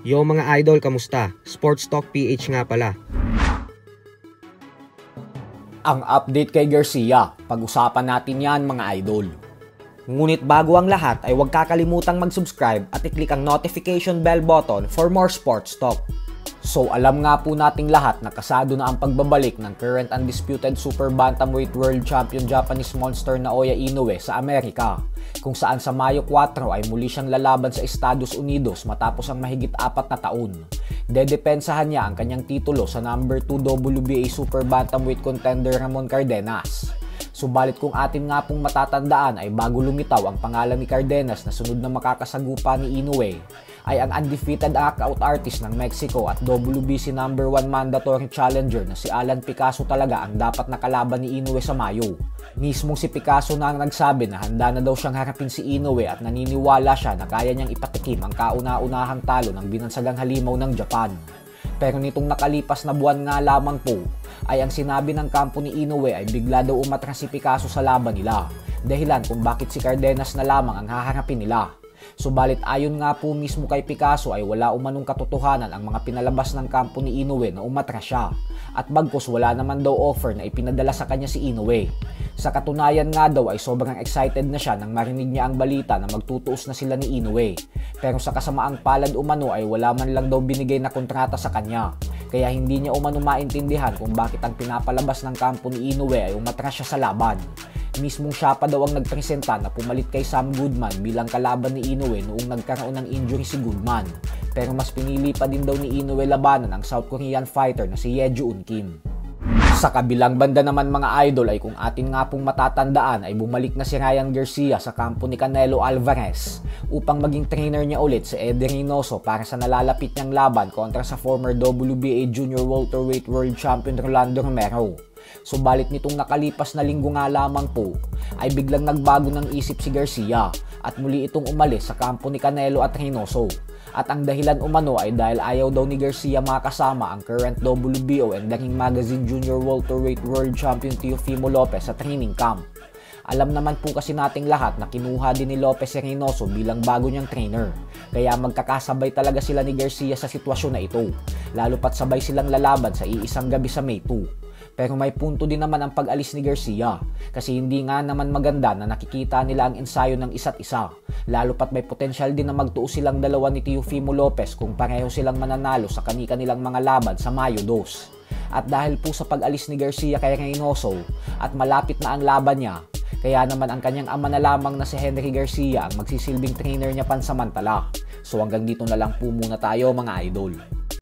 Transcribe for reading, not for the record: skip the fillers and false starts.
Yo mga idol, kamusta? Sports Talk PH nga pala. Ang update kay Garcia, pag-usapan natin yan mga idol. Ngunit bago ang lahat ay huwag kakalimutang mag-subscribe at i-click ang notification bell button for more sports talk. So alam nga po nating lahat na kasado na ang pagbabalik ng current undisputed super bantamweight world champion Japanese monster Naoya Inoue sa Amerika, kung saan sa Mayo 4 ay muli siyang lalaban sa Estados Unidos matapos ang mahigit 4 na taon. Dedepensahan niya ang kanyang titulo sa number 2 WBA super bantamweight contender Ramon Cardenas. Subalit kung atin nga pong matatandaan ay bago lumitaw ang pangalan ni Cardenas na sunod na makakasagupa ni Inoue, ay ang undefeated knockout artist ng Mexico at WBC number 1 mandatory challenger na si Alan Picasso talaga ang dapat nakalaban ni Inoue sa Mayo. Mismong si Picasso na ang nagsabi na handa na daw siyang harapin si Inoue at naniniwala siya na kaya niyang ipatikim ang kauna-unahang talo ng binansagang halimaw ng Japan. Pero nitong nakalipas na buwan nga lamang po, ay ang sinabi ng kampo ni Inoue ay bigla daw umatras si Picasso sa laban nila, dahilan kung bakit si Cardenas na lamang ang haharapin nila. Subalit ayon nga po mismo kay Picasso ay wala umanong katotohanan ang mga pinalabas ng kampo ni Inoue na umatras siya, at bagkus wala naman daw offer na ipinadala sa kanya si Inoue. Sa katunayan nga daw ay sobrang excited na siya nang marinig niya ang balita na magtutuos na sila ni Inoue, pero sa kasamaang palad umano ay wala man lang daw binigay na kontrata sa kanya, kaya hindi niya umano maintindihan kung bakit ang pinapalabas ng kampo ni Inoue ay umatras siya sa laban. Mismong siya pa daw ang nagpresenta na pumalit kay Sam Goodman bilang kalaban ni Inoue noong nagkaroon ng injury si Goodman, pero mas pinili pa din daw ni Inoue labanan ang South Korean fighter na si Yeon Kim. Sa kabilang banda naman mga idol ay kung atin nga pong matatandaan ay bumalik na si Ryan Garcia sa kampo ni Canelo Alvarez upang maging trainer niya ulit si Eddie Reynoso para sa nalalapit niyang laban kontra sa former WBA Junior Welterweight World Champion Rolando Romero. Subalit nitong nakalipas na linggo nga lamang po ay biglang nagbago ng isip si Garcia at muli itong umalis sa kampo ni Canelo at Reynoso. At ang dahilan umano ay dahil ayaw daw ni Garcia makasama ang current WBO and Daring Magazine Junior Welterweight World Champion Teofimo Lopez sa training camp. Alam naman po kasi nating lahat na kinuha din ni Lopez si Reynoso bilang bago niyang trainer, kaya magkakasabay talaga sila ni Garcia sa sitwasyon na ito, lalo pat sabay silang lalaban sa iisang gabi sa May 2. Pero may punto din naman ang pag-alis ni Garcia, kasi hindi nga naman maganda na nakikita nila ang ensayo ng isa't isa, lalo pat may potensyal din na magtuos silang dalawa ni Teofimo Lopez kung pareho silang mananalo sa kani-kanilang mga laban sa Mayo 2. At dahil po sa pag-alis ni Garcia kay Reynoso at malapit na ang laban niya, kaya naman ang kanyang ama na lamang na si Henry Garcia ang magsisilbing trainer niya pansamantala. So hanggang dito na lang po muna tayo mga idol.